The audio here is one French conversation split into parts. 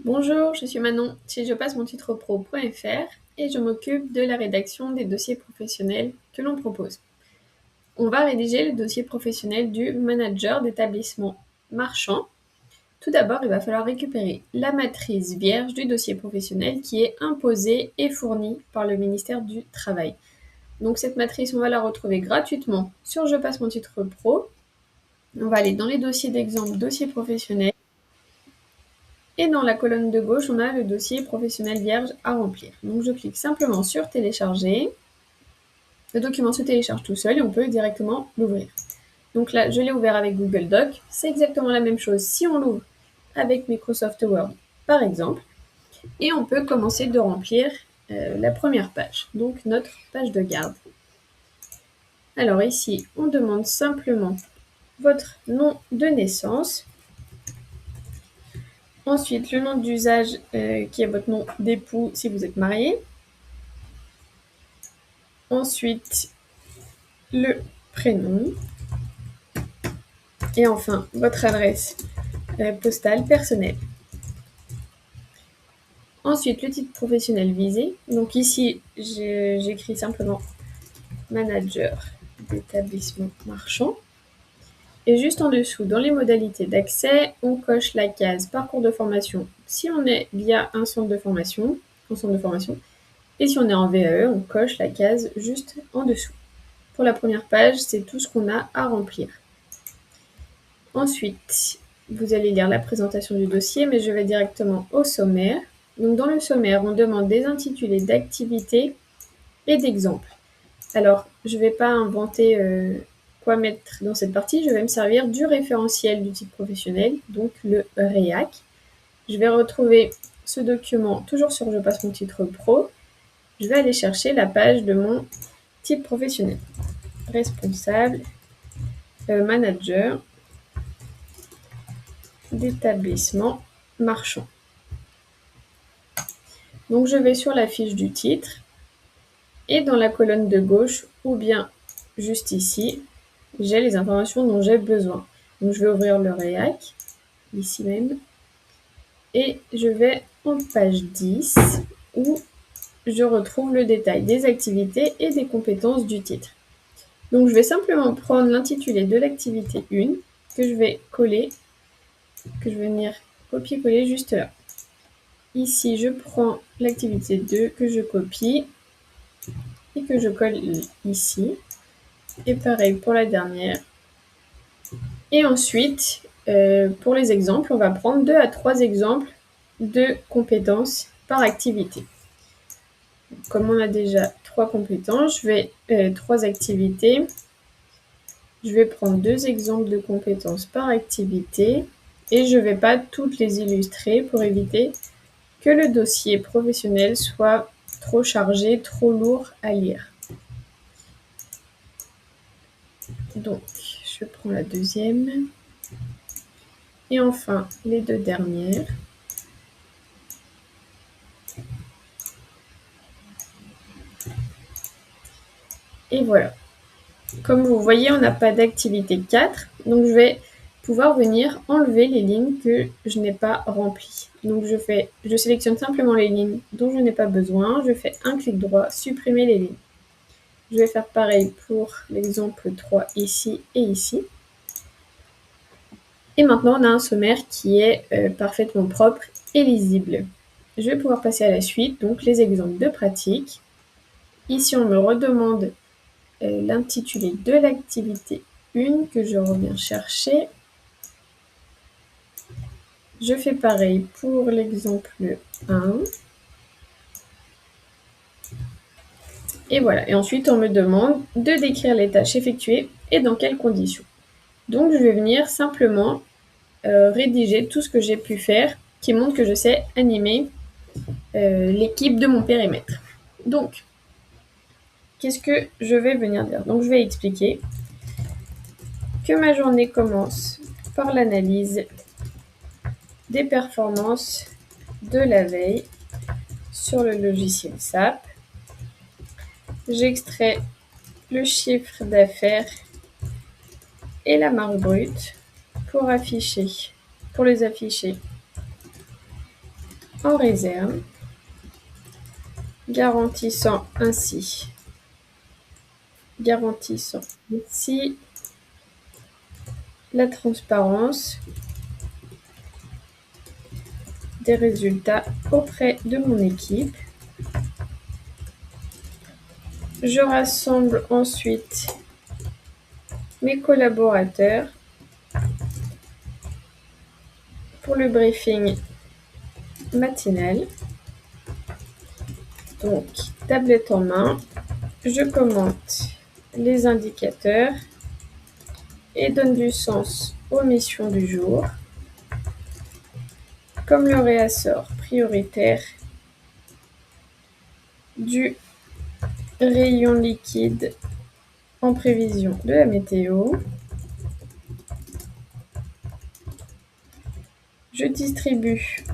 Bonjour, je suis Manon, chez Je passe mon titre pro.fr et je m'occupe de la rédaction des dossiers professionnels que l'on propose. On va rédiger le dossier professionnel du manager d'établissement marchand. Tout d'abord, il va falloir récupérer la matrice vierge du dossier professionnel qui est imposée et fournie par le ministère du Travail. Donc cette matrice, on va la retrouver gratuitement sur Je passe mon titre pro. On va aller dans les dossiers d'exemple, dossier professionnel. Et dans la colonne de gauche, on a le dossier professionnel vierge à remplir. Donc je clique simplement sur télécharger. Le document se télécharge tout seul et on peut directement l'ouvrir. Donc là, je l'ai ouvert avec Google Docs. C'est exactement la même chose si on l'ouvre avec Microsoft Word, par exemple. Et on peut commencer de remplir la première page, donc notre page de garde. Alors ici, on demande simplement votre nom de naissance. Ensuite, le nom d'usage qui est votre nom d'époux si vous êtes marié. Ensuite, le prénom. Et enfin, votre adresse postale personnelle. Ensuite, le titre professionnel visé. Donc ici, j'écris simplement manager d'établissement marchand. Et juste en dessous, dans les modalités d'accès, on coche la case parcours de formation si on est via un centre de formation, et si on est en VAE, on coche la case juste en dessous. Pour la première page, c'est tout ce qu'on a à remplir. Ensuite, vous allez lire la présentation du dossier, mais je vais directement au sommaire. Donc dans le sommaire, on demande des intitulés d'activités et d'exemples. Alors, je ne vais pas inventer quoi mettre dans cette partie, je vais me servir du référentiel du titre professionnel, donc le REAC. Je vais retrouver ce document toujours sur Je passe mon titre pro. Je vais aller chercher la page de mon titre professionnel. Responsable, manager d'établissement marchand. Donc je vais sur la fiche du titre et dans la colonne de gauche ou bien juste ici, j'ai les informations dont j'ai besoin. Donc je vais ouvrir le REAC, ici même, et je vais en page 10 où je retrouve le détail des activités et des compétences du titre. Donc je vais simplement prendre l'intitulé de l'activité 1 que je vais coller, que je vais venir copier-coller juste là. Ici, je prends l'activité 2 que je copie et que je colle ici. Et pareil pour la dernière. Et ensuite, pour les exemples, on va prendre 2 à 3 exemples de compétences par activité. Comme on a déjà 3 compétences, 3 activités, je vais prendre 2 exemples de compétences par activité et je ne vais pas toutes les illustrer pour éviter que le dossier professionnel soit trop chargé, trop lourd à lire. Donc, je prends la deuxième. Et enfin, les 2 dernières. Et voilà. Comme vous voyez, on n'a pas d'activité 4. Donc, je vais pouvoir venir enlever les lignes que je n'ai pas remplies. Donc, je sélectionne simplement les lignes dont je n'ai pas besoin. Je fais un clic droit, supprimer les lignes. Je vais faire pareil pour l'exemple 3 ici et ici. Et maintenant, on a un sommaire qui est parfaitement propre et lisible. Je vais pouvoir passer à la suite, donc les exemples de pratique. Ici, on me redemande l'intitulé de l'activité 1 que je reviens chercher. Je fais pareil pour l'exemple 1. Et voilà. Et ensuite, on me demande de décrire les tâches effectuées et dans quelles conditions. Donc, je vais venir simplement rédiger tout ce que j'ai pu faire qui montre que je sais animer l'équipe de mon périmètre. Donc, qu'est-ce que je vais venir dire? Donc, je vais expliquer que ma journée commence par l'analyse des performances de la veille sur le logiciel SAP. J'extrais le chiffre d'affaires et la marge brute pour les afficher en réserve, garantissant ainsi la transparence des résultats auprès de mon équipe. Je rassemble ensuite mes collaborateurs pour le briefing matinal. Donc, tablette en main, je commente les indicateurs et donne du sens aux missions du jour, comme le réassort prioritaire du rayon liquide en prévision de la météo. Je distribue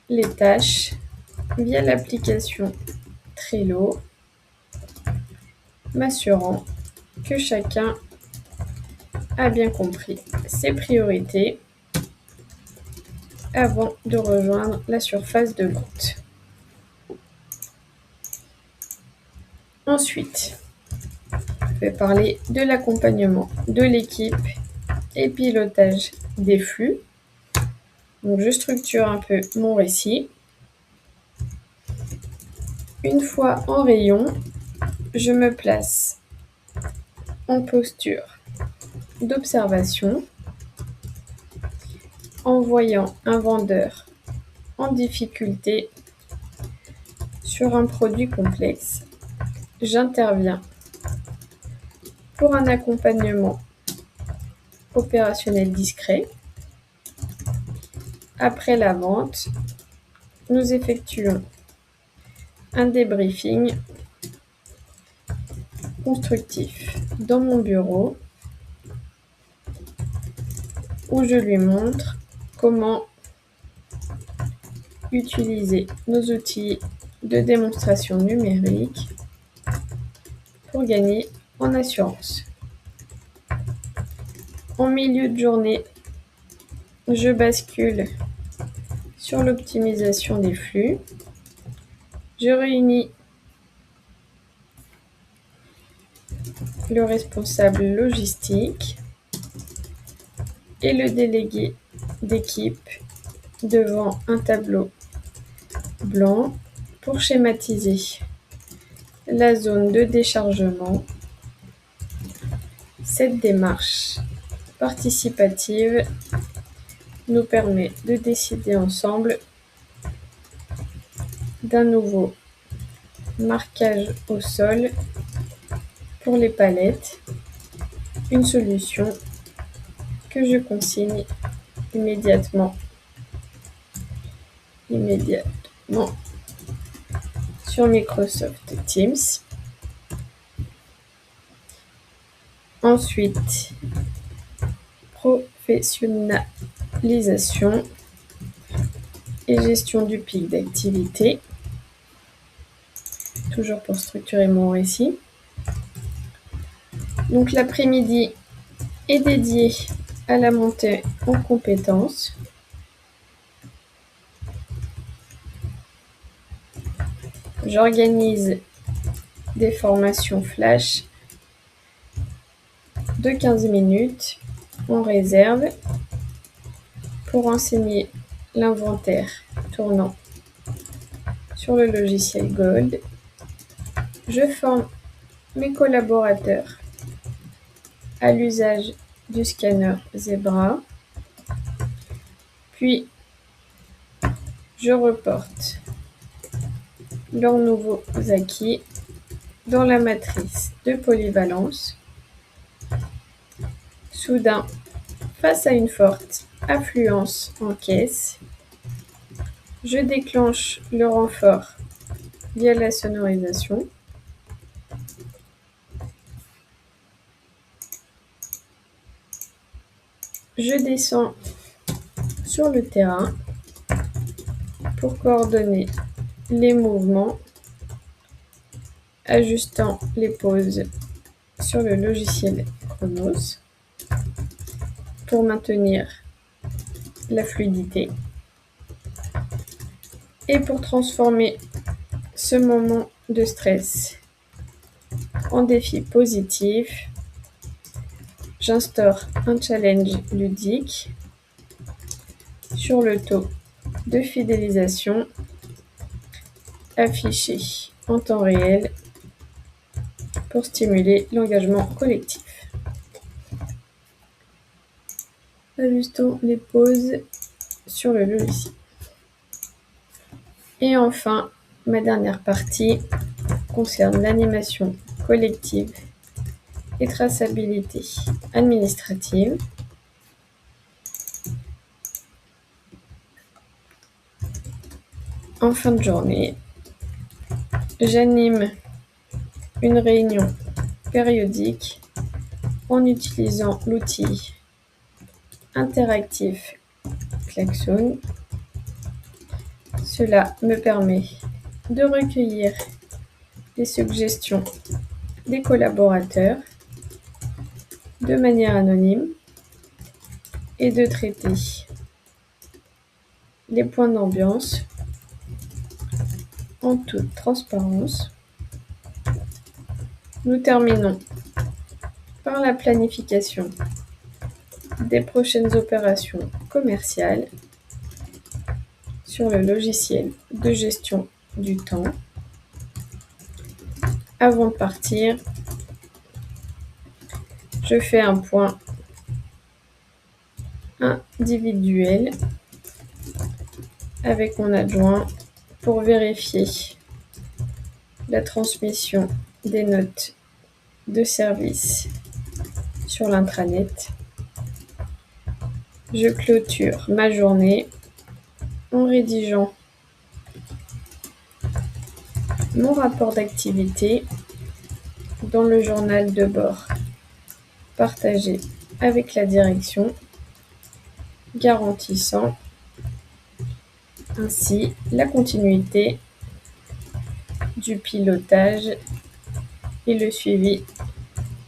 les tâches via l'application Trello, m'assurant que chacun a bien compris ses priorités avant de rejoindre la surface de vente. Ensuite, je vais parler de l'accompagnement de l'équipe et pilotage des flux. Donc, je structure un peu mon récit. Une fois en rayon, je me place en posture d'observation en voyant un vendeur en difficulté sur un produit complexe. J'interviens pour un accompagnement opérationnel discret. Après la vente, nous effectuons un débriefing constructif dans mon bureau où je lui montre comment utiliser nos outils de démonstration numérique pour gagner en assurance. En milieu de journée, je bascule sur l'optimisation des flux. Je réunis le responsable logistique et le délégué d'équipe devant un tableau blanc pour schématiser la zone de déchargement. Cette démarche participative nous permet de décider ensemble d'un nouveau marquage au sol pour les palettes, une solution que je consigne immédiatement sur Microsoft Teams. Ensuite, professionnalisation et gestion du pic d'activité, toujours pour structurer mon récit. Donc l'après-midi est dédié à la montée en compétences. J'organise des formations flash de 15 minutes en réserve pour enseigner l'inventaire tournant sur le logiciel Gold. Je forme mes collaborateurs à l'usage du scanner Zebra, puis je reporte leurs nouveaux acquis dans la matrice de polyvalence. Soudain, face à une forte affluence en caisse, je déclenche le renfort via la sonorisation. Je descends sur le terrain pour coordonner les mouvements, ajustant les pauses sur le logiciel Chronos pour maintenir la fluidité. Et pour transformer ce moment de stress en défi positif, j'instaure un challenge ludique sur le taux de fidélisation affiché en temps réel pour stimuler l'engagement collectif. Ajustons les pauses sur le logiciel. Et enfin, ma dernière partie concerne l'animation collective et traçabilité administrative. En fin de journée, j'anime une réunion périodique en utilisant l'outil interactif Klaxoon. Cela me permet de recueillir les suggestions des collaborateurs de manière anonyme et de traiter les points d'ambiance en toute transparence. Nous terminons par la planification des prochaines opérations commerciales sur le logiciel de gestion du temps. Avant de partir, je fais un point individuel avec mon adjoint pour vérifier la transmission des notes de service sur l'intranet. Je clôture ma journée en rédigeant mon rapport d'activité dans le journal de bord partagé avec la direction, garantissant ainsi la continuité du pilotage et le suivi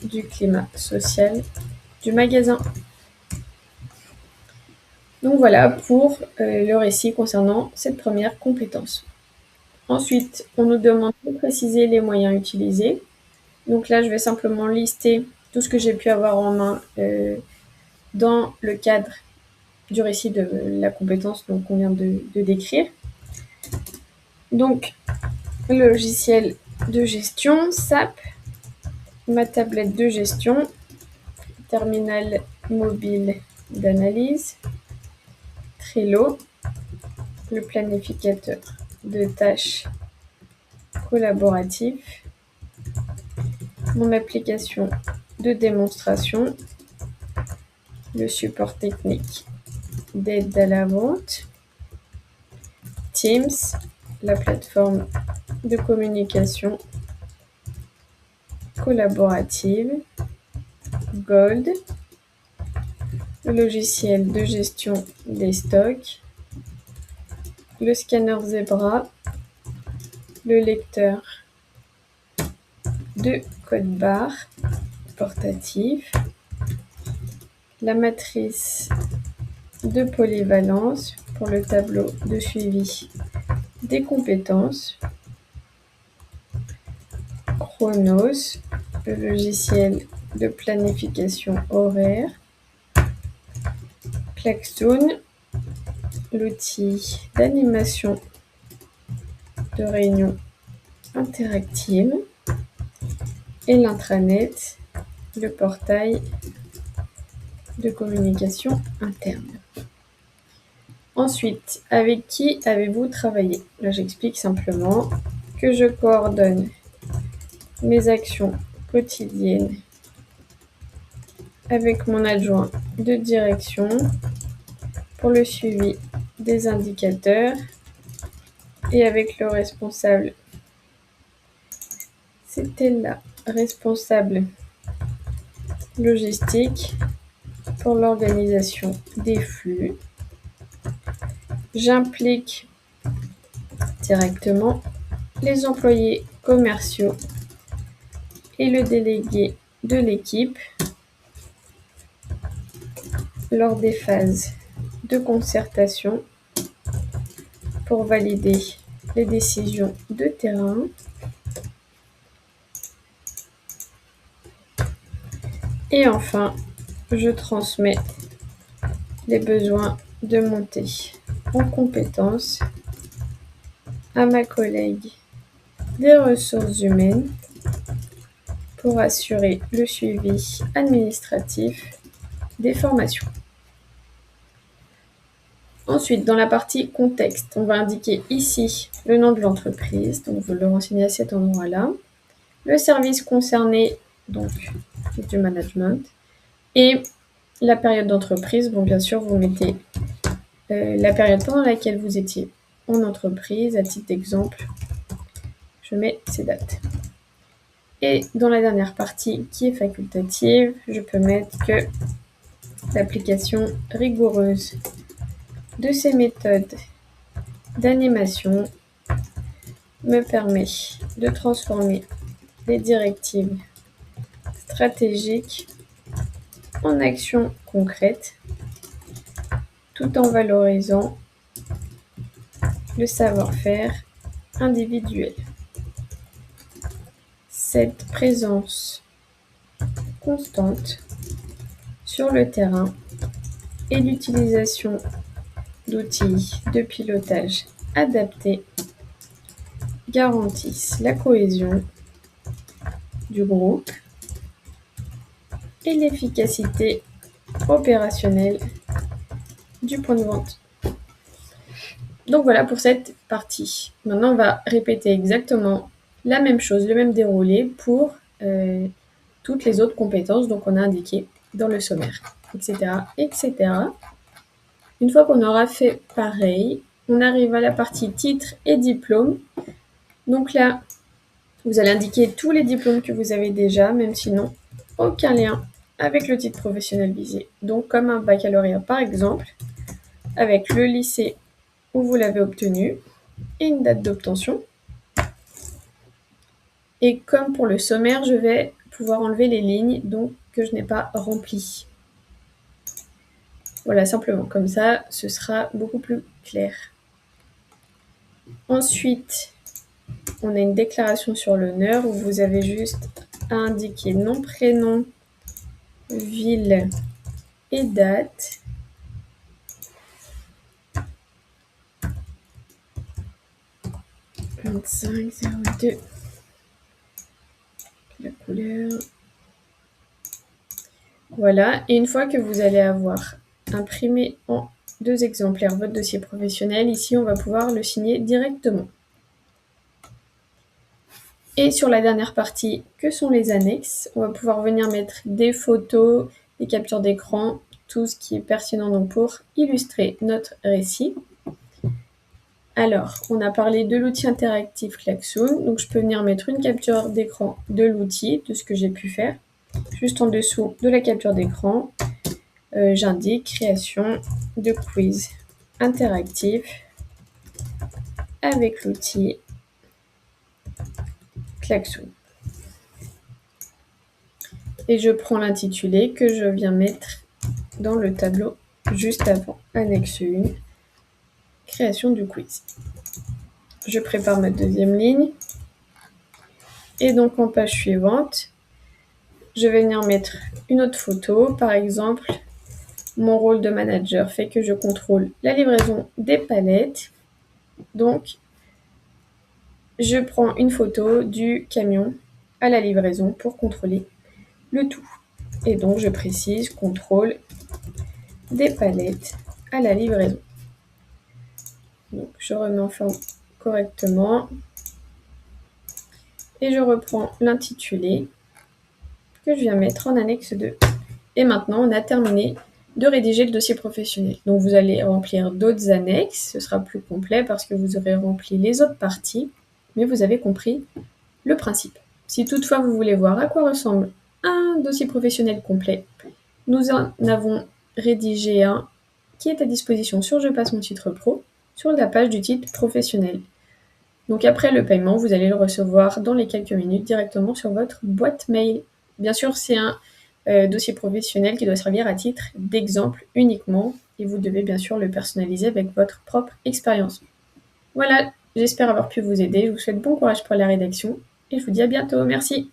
du climat social du magasin. Donc voilà pour le récit concernant cette première compétence. Ensuite, on nous demande de préciser les moyens utilisés. Donc là, je vais simplement lister tout ce que j'ai pu avoir en main dans le cadre du récit de la compétence qu'on vient de décrire. Donc, le logiciel de gestion, SAP, ma tablette de gestion, terminal mobile d'analyse, Trello, le planificateur de tâches collaboratif, mon application de démonstration, le support technique d'aide à la vente, Teams, la plateforme de communication collaborative, Gold, le logiciel de gestion des stocks, le scanner Zebra, le lecteur de code barre portatif, la matrice de polyvalence pour le tableau de suivi des compétences, Chronos, le logiciel de planification horaire, Klaxoon, l'outil d'animation de réunion interactive, et l'intranet, le portail de communication interne. Ensuite, avec qui avez-vous travaillé? Là, j'explique simplement que je coordonne mes actions quotidiennes avec mon adjoint de direction pour le suivi des indicateurs et avec le responsable. C'était la responsable logistique pour l'organisation des flux. J'implique directement les employés commerciaux et le délégué de l'équipe lors des phases de concertation pour valider les décisions de terrain. Et enfin, je transmets les besoins de montée en compétences à ma collègue des ressources humaines pour assurer le suivi administratif des formations. Ensuite, dans la partie contexte, on va indiquer ici le nom de l'entreprise, donc vous le renseignez à cet endroit-là, le service concerné, donc du management, et la période d'entreprise. Bon, bien sûr, vous mettez la période pendant laquelle vous étiez en entreprise. À titre d'exemple, je mets ces dates. Et dans la dernière partie qui est facultative, je peux mettre que l'application rigoureuse de ces méthodes d'animation me permet de transformer les directives stratégiques en actions concrètes tout en valorisant le savoir-faire individuel. Cette présence constante sur le terrain et l'utilisation d'outils de pilotage adaptés garantissent la cohésion du groupe et l'efficacité opérationnelle du point de vente. Donc voilà pour cette partie. Maintenant, on va répéter exactement la même chose, le même déroulé pour toutes les autres compétences donc on a indiquées dans le sommaire, etc., etc. Une fois qu'on aura fait pareil, on arrive à la partie titre et diplôme. Donc là, vous allez indiquer tous les diplômes que vous avez déjà, même sinon aucun lien avec le titre professionnel visé. Donc comme un baccalauréat par exemple, avec le lycée où vous l'avez obtenu et une date d'obtention. Et comme pour le sommaire, je vais pouvoir enlever les lignes donc que je n'ai pas remplies. Voilà, simplement, comme ça, ce sera beaucoup plus clair. Ensuite, on a une déclaration sur l'honneur où vous avez juste à indiquer nom, prénom, ville et date. « 2502 » la couleur. Voilà, et une fois que vous allez avoir imprimé en 2 exemplaires votre dossier professionnel, ici on va pouvoir le signer directement. Et sur la dernière partie, que sont les annexes? On va pouvoir venir mettre des photos, des captures d'écran, tout ce qui est pertinent donc pour illustrer notre récit. Alors, on a parlé de l'outil interactif Klaxoon, donc je peux venir mettre une capture d'écran de l'outil, de ce que j'ai pu faire. Juste en dessous de la capture d'écran, j'indique création de quiz interactif avec l'outil Klaxoon. Et je prends l'intitulé que je viens mettre dans le tableau juste avant, annexe 1, création du quiz. Je prépare ma deuxième ligne. Et donc en page suivante, je vais venir mettre une autre photo. Par exemple, mon rôle de manager fait que je contrôle la livraison des palettes. Donc, je prends une photo du camion à la livraison pour contrôler le tout. Et donc, je précise contrôle des palettes à la livraison. Donc, je remets en forme correctement. Et je reprends l'intitulé que je viens mettre en annexe 2. Et maintenant, on a terminé de rédiger le dossier professionnel. Donc, vous allez remplir d'autres annexes. Ce sera plus complet parce que vous aurez rempli les autres parties. Mais vous avez compris le principe. Si toutefois vous voulez voir à quoi ressemble un dossier professionnel complet, nous en avons rédigé un qui est à disposition sur Je passe mon titre pro, sur la page du titre professionnel. Donc après le paiement, vous allez le recevoir dans les quelques minutes directement sur votre boîte mail. Bien sûr, c'est un dossier professionnel qui doit servir à titre d'exemple uniquement et vous devez bien sûr le personnaliser avec votre propre expérience. Voilà, j'espère avoir pu vous aider. Je vous souhaite bon courage pour la rédaction et je vous dis à bientôt. Merci.